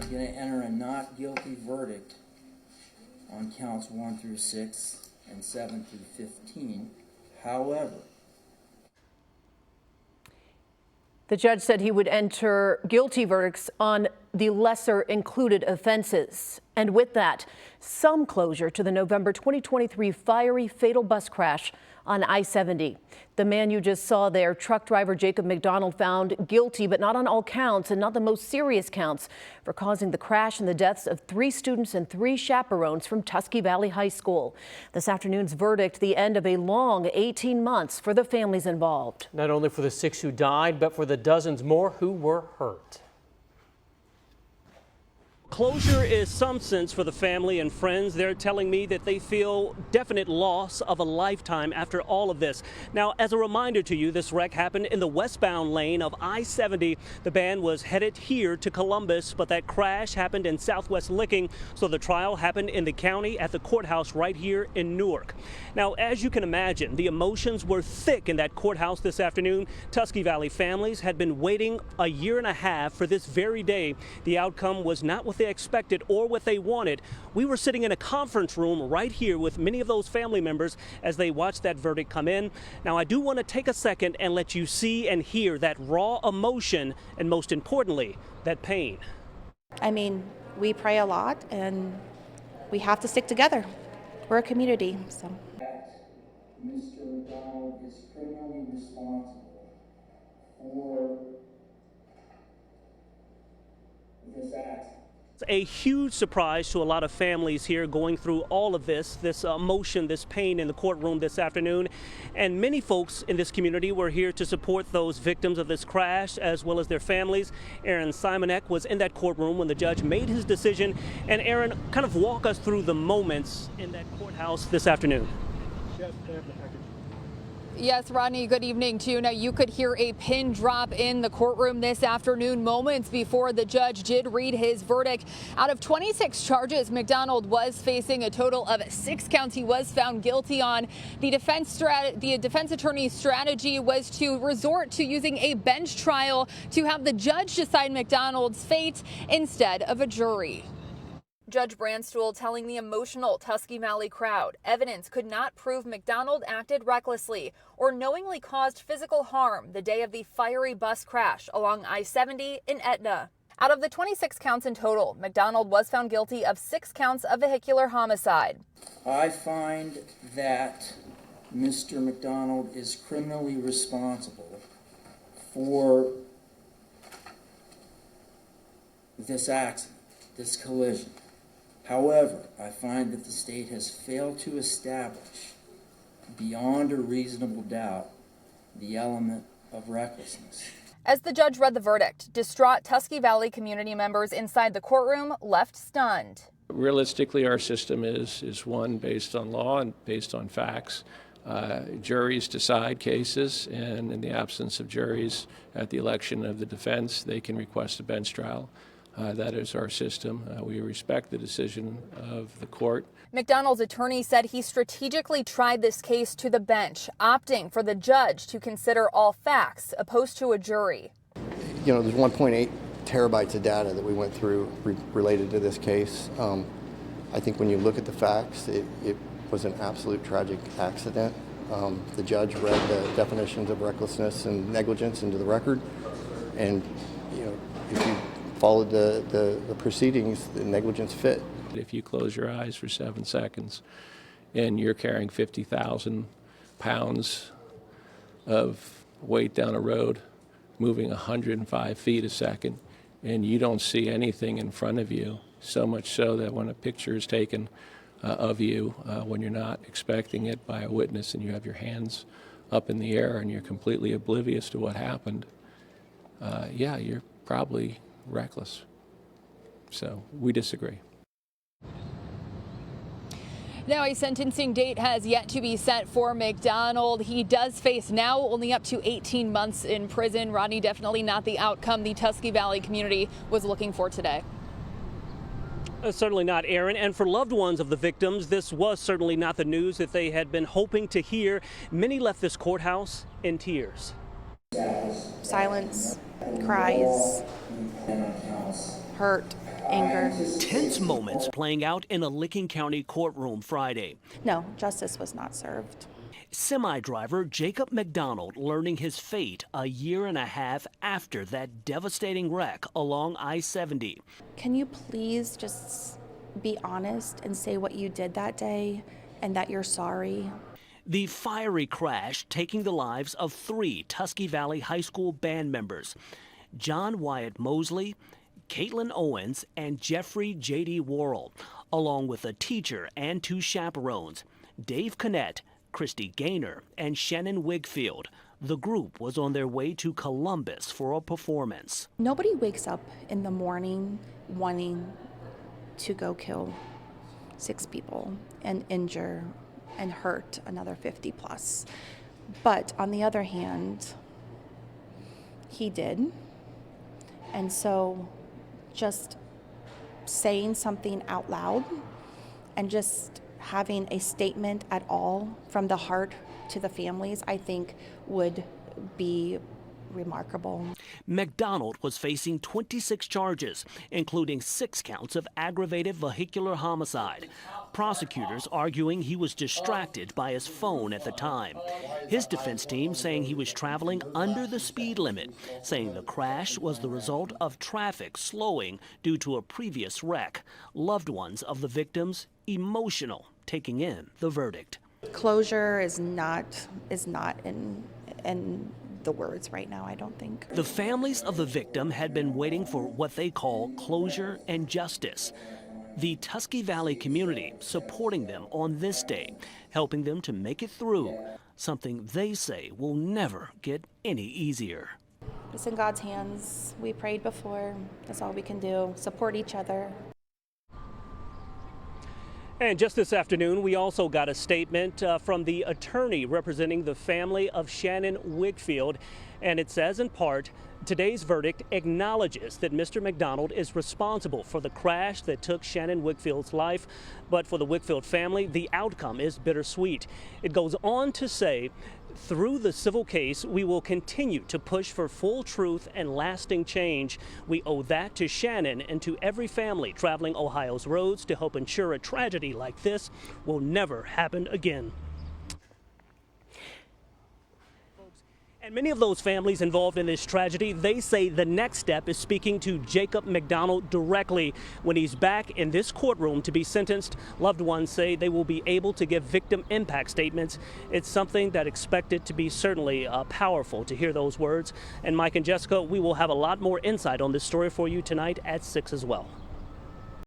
going to enter a not guilty verdict on counts 1 through 6 and 7 through 15. However, the judge said he would enter guilty verdicts on the lesser included offenses. And with that, some closure to the November 2023 fiery fatal bus crash on I-70. The man you just saw there, truck driver Jacob McDonald, found guilty, but not on all counts and not the most serious counts, for causing the crash and the deaths of 3 students and 3 chaperones from Tusky Valley High School. This afternoon's verdict, the end of a long 18 months for the families involved. Not only for the 6 who died, but for the dozens more who were hurt. Closure is some sense for the family and friends. They're telling me that they feel definite loss of a lifetime after all of this. Now, as a reminder to you, this wreck happened in the westbound lane of I-70. The band was headed here to Columbus, but that crash happened in southwest Licking, so the trial happened in the county at the courthouse right here in Newark. Now, as you can imagine, the emotions were thick in that courthouse this afternoon. Tusky Valley families had been waiting a year and a half for this very day. The outcome was not what they expected or what they wanted. We were sitting in a conference room right here with many of those family members as they watched that verdict come in. Now, I do want to take a second and let you see and hear that raw emotion and, most importantly, that pain. I mean, we pray a lot and we have to stick together. We're a community, so. Mr. McDonald is criminally responsible for this act. It's a huge surprise to a lot of families here going through all of this emotion, this pain in the courtroom this afternoon. And many folks in this community were here to support those victims of this crash as well as their families. Aaron Simonek was in that courtroom when the judge made his decision. And Aaron, kind of walk us through the moments in that courthouse this afternoon. Yes, Rodney, good evening to you. Now, you could hear a pin drop in the courtroom this afternoon, moments before the judge did read his verdict. Out of 26 charges, McDonald was facing a total of 6 counts he was found guilty on. The defense attorney's strategy was to resort to using a bench trial to have the judge decide McDonald's fate instead of a jury. Judge Branstool telling the emotional Tusky Valley crowd evidence could not prove McDonald acted recklessly or knowingly caused physical harm the day of the fiery bus crash along I-70 in Etna. Out of the 26 counts in total, McDonald was found guilty of 6 counts of vehicular homicide. I find that Mr. McDonald is criminally responsible for this accident, this collision. However, I find that the state has failed to establish beyond a reasonable doubt the element of recklessness. As the judge read the verdict, distraught Tusky Valley community members inside the courtroom left stunned. Realistically, our system is one based on law and based on facts. Juries decide cases, and in the absence of juries at the election of the defense, they can request a bench trial. That is our system. We respect the decision of the court. McDonald's attorney said he strategically tried this case to the bench, opting for the judge to consider all facts opposed to a jury. You know, there's 1.8 terabytes of data that we went through related to this case. I think when you look at the facts, it was an absolute tragic accident. The judge read the definitions of recklessness and negligence into the record, and you know, if you followed the proceedings, the negligence fit. If you close your eyes for 7 seconds and you're carrying 50,000 pounds of weight down a road, moving 105 feet a second, and you don't see anything in front of you, so much so that when a picture is taken of you, when you're not expecting it by a witness and you have your hands up in the air and you're completely oblivious to what happened, yeah, you're probably reckless. So we disagree. Now, a sentencing date has yet to be set for McDonald. He does face now only up to 18 months in prison. Rodney, definitely not the outcome the Tusky Valley community was looking for today. Certainly not, Aaron. And for loved ones of the victims, this was certainly not the news that they had been hoping to hear. Many left this courthouse in tears. Silence, cries, hurt. anger. Tense moments playing out in a Licking County courtroom Friday. No, justice was not served. Semi-driver Jacob McDonald learning his fate a year and a half after that devastating wreck along I-70. Can you please just be honest and say what you did that day and that you're sorry? The fiery crash taking the lives of 3 Tusky Valley High School band members, John Wyatt Mosley, Caitlin Owens, and Jeffrey J.D. Worrell, along with a teacher and 2 chaperones, Dave Connett, Christy Gaynor, and Shannon Wigfield. The group was on their way to Columbus for a performance. Nobody wakes up in the morning wanting to go kill 6 people and injure and hurt another 50 plus. But on the other hand, he did. And so just saying something out loud and just having a statement at all from the heart to the families, I think would be remarkable. McDonald was facing 26 charges, including 6 counts of aggravated vehicular homicide. Prosecutors arguing he was distracted by his phone at the time. His defense team saying he was traveling under the speed limit, saying the crash was the result of traffic slowing due to a previous wreck. Loved ones of the victims emotional, taking in the verdict. Closure is not in the words right now, I don't think. The families of the victim had been waiting for what they call closure and justice. The Tusky Valley community supporting them on this day, helping them to make it through, something they say will never get any easier. It's in God's hands. We prayed before. That's all we can do. Support each other. And just this afternoon, we also got a statement from the attorney representing the family of Shannon Wigfield. And it says in part, today's verdict acknowledges that Mr. McDonald is responsible for the crash that took Shannon Wigfield's life. But for the Wigfield family, the outcome is bittersweet. It goes on to say, through the civil case, we will continue to push for full truth and lasting change. We owe that to Shannon and to every family traveling Ohio's roads to help ensure a tragedy like this will never happen again. And many of those families involved in this tragedy, they say the next step is speaking to Jacob McDonald directly. When he's back in this courtroom to be sentenced, loved ones say they will be able to give victim impact statements. It's something that expected to be certainly powerful to hear those words. And Mike and Jessica, we will have a lot more insight on this story for you tonight at 6 as well.